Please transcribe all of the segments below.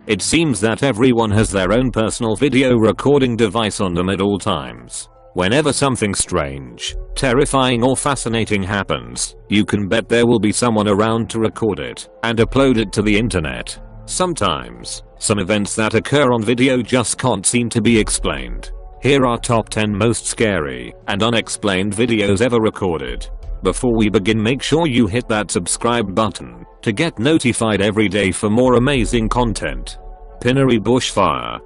It seems that everyone has their own personal video recording device on them at all times. Whenever something strange, terrifying or fascinating happens, you can bet there will be someone around to record it and upload it to the internet. Sometimes, some events that occur on video just can't seem to be explained. Here are top 10 most scary and unexplained videos ever recorded. Before we begin, make sure you hit that subscribe button to get notified every day for more amazing content. Pinnery bushfire.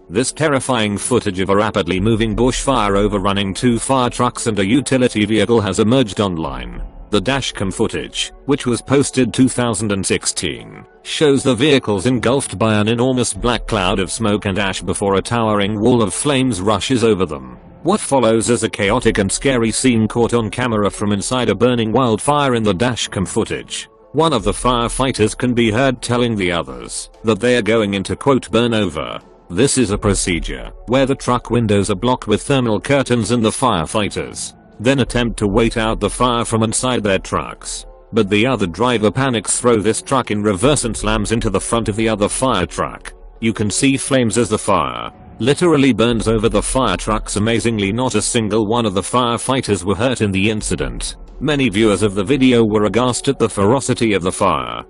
This terrifying footage of a rapidly moving bushfire overrunning 2 fire trucks and a utility vehicle has emerged online. The dashcam footage, which was posted 2016, shows the vehicles engulfed by an enormous black cloud of smoke and ash before a towering wall of flames rushes over them. What follows is a chaotic and scary scene caught on camera from inside a burning wildfire in the dashcam footage. One of the firefighters can be heard telling the others that they are going into quote burn over. This is a procedure where the truck windows are blocked with thermal curtains and the firefighters then attempt to wait out the fire from inside their trucks. But the other driver panics, throws this truck in reverse and slams into the front of the other fire truck. You can see flames as the fire literally burns over the fire trucks. Amazingly, not a single one of the firefighters were hurt in the incident. Many viewers of the video were aghast at the ferocity of the fire.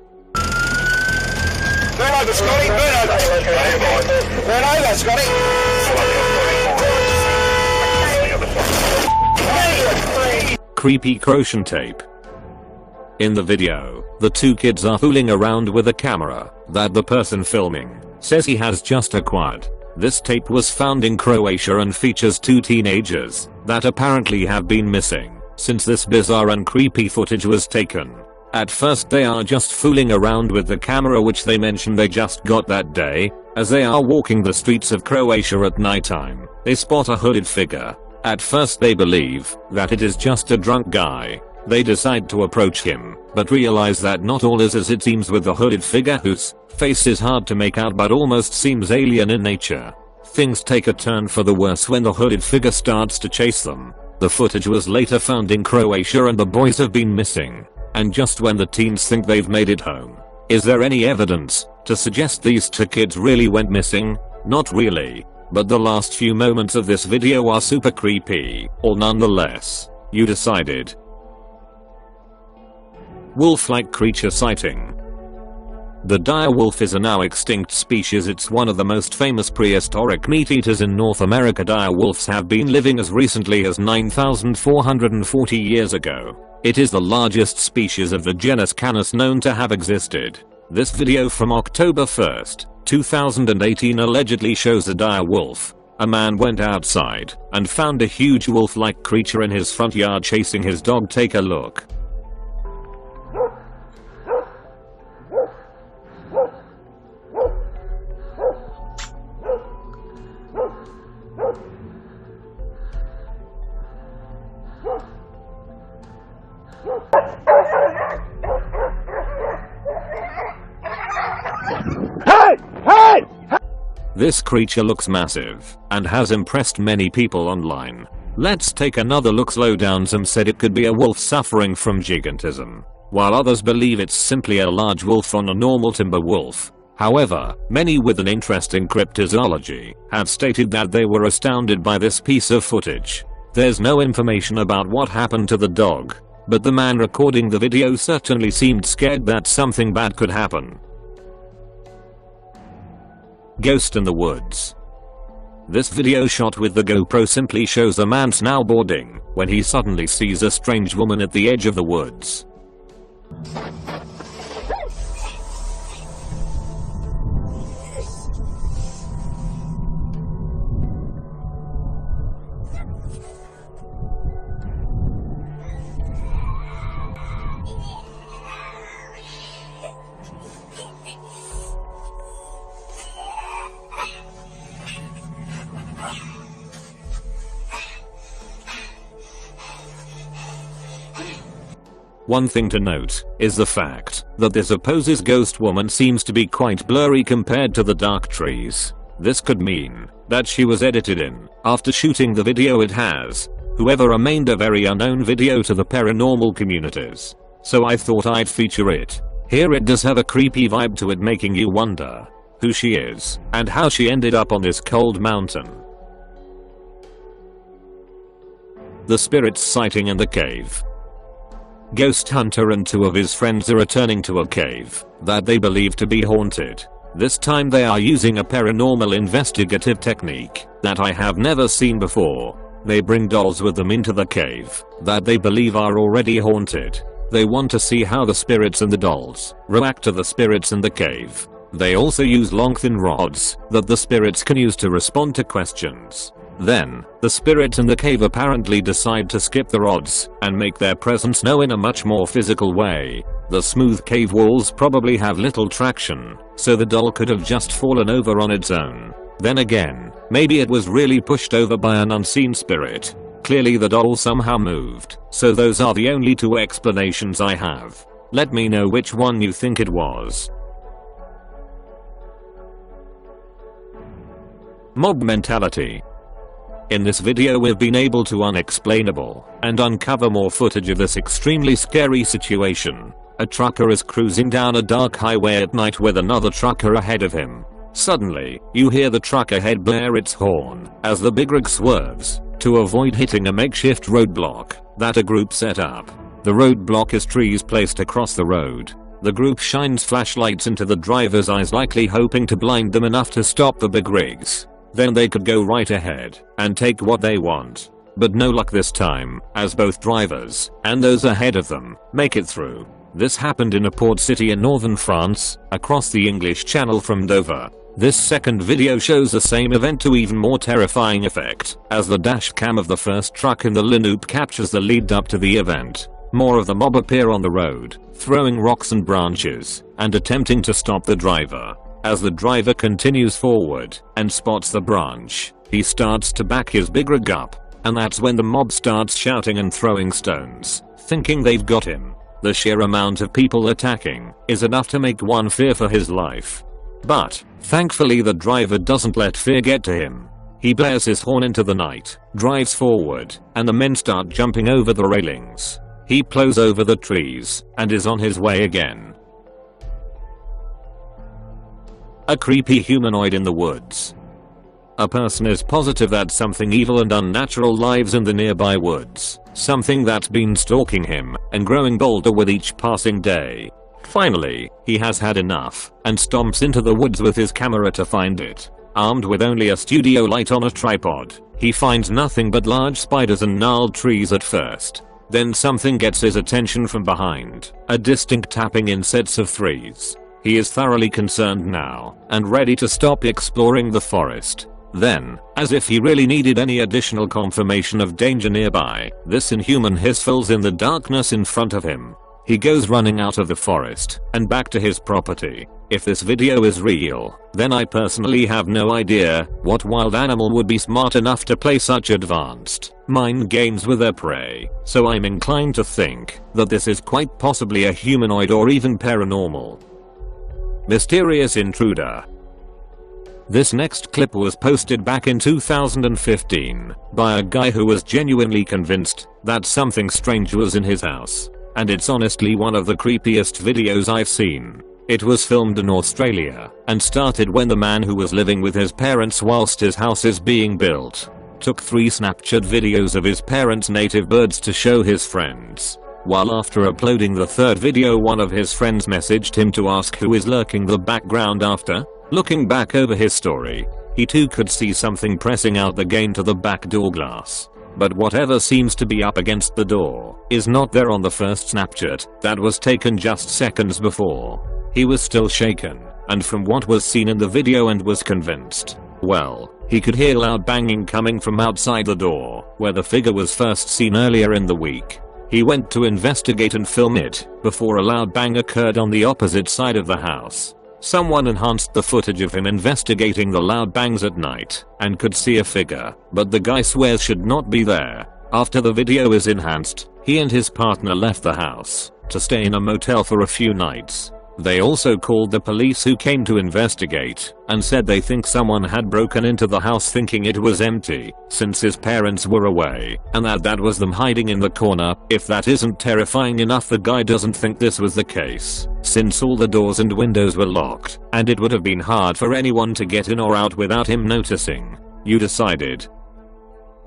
Burn over, Scotty! Burn over! Burn over, Scotty! Creepy caution tape. In the video, the 2 kids are fooling around with a camera that the person filming says he has just acquired. This tape was found in Croatia and features 2 teenagers that apparently have been missing since this bizarre and creepy footage was taken. At first they are just fooling around with the camera, which they mention they just got that day. As they are walking the streets of Croatia at nighttime, they spot a hooded figure. At first they believe that it is just a drunk guy. They decide to approach him, but realize that not all is as it seems with the hooded figure, whose face is hard to make out but almost seems alien in nature. Things take a turn for the worse when the hooded figure starts to chase them. The footage was later found in Croatia and the boys have been missing. And just when the teens think they've made it home, is there any evidence to suggest these 2 kids really went missing? Not really. But the last few moments of this video are super creepy, or nonetheless, you decided. Wolf-like creature sighting. The dire wolf is a now extinct species. It's one of the most famous prehistoric meat eaters in North America. Dire wolves have been living as recently as 9,440 years ago. It is the largest species of the genus Canis known to have existed. This video from October 1st, 2018 allegedly shows a dire wolf. A man went outside and found a huge wolf-like creature in his front yard chasing his dog. Take a look. This creature looks massive and has impressed many people online. Let's take another look. Slow down. Some said it could be a wolf suffering from gigantism, while others believe it's simply a large wolf on a normal timber wolf. However, many with an interest in cryptozoology have stated that they were astounded by this piece of footage. There's no information about what happened to the dog, but the man recording the video certainly seemed scared that something bad could happen. Ghost in the woods. This video shot with the GoPro simply shows a man snowboarding when he suddenly sees a strange woman at the edge of the woods. One thing to note is the fact that this supposed ghost woman seems to be quite blurry compared to the dark trees. This could mean that she was edited in after shooting the video. It has, however, remained a very unknown video to the paranormal communities, so I thought I'd feature it. Here it does have a creepy vibe to it, making you wonder who she is, and how she ended up on this cold mountain. The spirits sighting in the cave. Ghost Hunter and 2 of his friends are returning to a cave that they believe to be haunted. This time they are using a paranormal investigative technique that I have never seen before. They bring dolls with them into the cave that they believe are already haunted. They want to see how the spirits and the dolls react to the spirits in the cave. They also use long thin rods that the spirits can use to respond to questions. Then, the spirits in the cave apparently decide to skip the rods and make their presence known in a much more physical way. The smooth cave walls probably have little traction, so the doll could have just fallen over on its own. Then again, maybe it was really pushed over by an unseen spirit. Clearly the doll somehow moved, so those are the only 2 explanations I have. Let me know which one you think it was. Mob mentality. In this video we've been able to unexplainable and uncover more footage of this extremely scary situation. A trucker is cruising down a dark highway at night with another trucker ahead of him. Suddenly, you hear the truck ahead blare its horn as the big rig swerves to avoid hitting a makeshift roadblock that a group set up. The roadblock is trees placed across the road. The group shines flashlights into the driver's eyes, likely hoping to blind them enough to stop the big rigs. Then they could go right ahead and take what they want. But no luck this time, as both drivers and those ahead of them make it through. This happened in a port city in northern France, across the English Channel from Dover. This second video shows the same event to even more terrifying effect, as the dash cam of the first truck in the Lineup captures the lead up to the event. More of the mob appear on the road, throwing rocks and branches, and attempting to stop the driver. As the driver continues forward and spots the branch, he starts to back his big rig up, and that's when the mob starts shouting and throwing stones, thinking they've got him. The sheer amount of people attacking is enough to make one fear for his life. But, thankfully the driver doesn't let fear get to him. He blares his horn into the night, drives forward, and the men start jumping over the railings. He plows over the trees, and is on his way again. A creepy humanoid in the woods. A person is positive that something evil and unnatural lives in the nearby woods, something that's been stalking him and growing bolder with each passing day. Finally, he has had enough and stomps into the woods with his camera to find it. Armed with only a studio light on a tripod, he finds nothing but large spiders and gnarled trees at first. Then something gets his attention from behind, a distinct tapping in sets of threes. He is thoroughly concerned now and ready to stop exploring the forest. Then, as if he really needed any additional confirmation of danger nearby, this inhuman hiss fills in the darkness in front of him. He goes running out of the forest and back to his property. If this video is real, then I personally have no idea what wild animal would be smart enough to play such advanced mind games with their prey, so I'm inclined to think that this is quite possibly a humanoid or even paranormal. Mysterious intruder. This next clip was posted back in 2015 by a guy who was genuinely convinced that something strange was in his house. And it's honestly one of the creepiest videos I've seen. It was filmed in Australia and started when the man who was living with his parents whilst his house is being built took 3 Snapchat videos of his parents' native birds to show his friends. While after uploading the 3rd video, one of his friends messaged him to ask who is lurking the background. After looking back over his story, he too could see something pressing out the gain to the back door glass. But whatever seems to be up against the door is not there on the first Snapchat that was taken just seconds before. He was still shaken, and from what was seen in the video, and was convinced. Well, he could hear loud banging coming from outside the door, where the figure was first seen earlier in the week. He went to investigate and film it before a loud bang occurred on the opposite side of the house. Someone enhanced the footage of him investigating the loud bangs at night and could see a figure, but the guy swears should not be there. After the video is enhanced, he and his partner left the house to stay in a motel for a few nights. They also called the police, who came to investigate and said they think someone had broken into the house thinking it was empty since his parents were away, and that was them hiding in the corner. If that isn't terrifying enough, the guy doesn't think this was the case since all the doors and windows were locked and it would have been hard for anyone to get in or out without him noticing. You decided.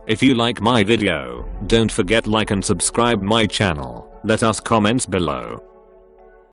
If you like my video, don't forget like and subscribe my channel. Let us comments below.